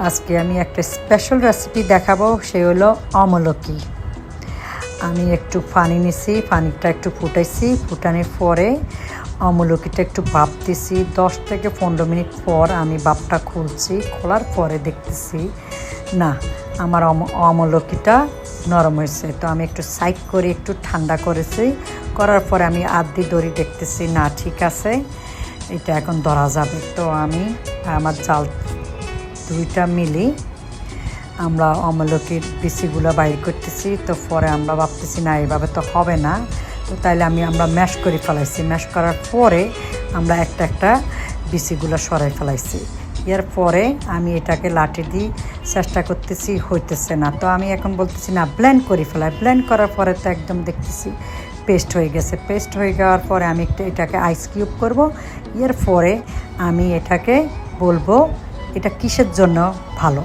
আজকে আমি একটা স্পেশাল রেসিপি দেখাবো, সে হলো আমলকি। আমি একটু পানি নিছি, পানিটা একটু ফুটাইছি, ফুটানোর পরে আমলকিটা একটু ভাপ দিছি। 10 থেকে 15 মিনিট পর আমি ভাপটা খুলছি, খোলার পরে দেখতেছি না আমার আমলকিটা নরম হয়েছে। তো আমি একটু সাইড করে একটু ঠান্ডা করেছি, করার পরে আমি আধি দড়ি দেখতেছি না ঠিক আছে, এটা এখন ধরা যাবে। তো আমি আমার জাল দুইটা মিলি আমরা আমলকির বিচিগুলো বাইর করতেছি। তো পরে আমরা ভাবতেছি না এইভাবে তো হবে না, তো তাইলে আমরা ম্যাশ করে ফেলাইছি। ম্যাশ করার পরে আমরা একটা একটা বিচিগুলো সরাই ফেলাইছি। এর পরে আমি এটাকে লাঠি দিয়ে চেষ্টা করতেছি, হইতেছে না। তো আমি এখন বলতেছি না ব্লেন্ড করে ফেলাই। ব্লেন্ড করার পরে তো একদম দেখতেছি পেস্ট হয়ে গেছে। পেস্ট হয়ে যাওয়ার পরে আমি এটাকে আইস কিউব করবো। এর পরে আমি এটাকে বলবো এটা কিসের জন্য ভালো।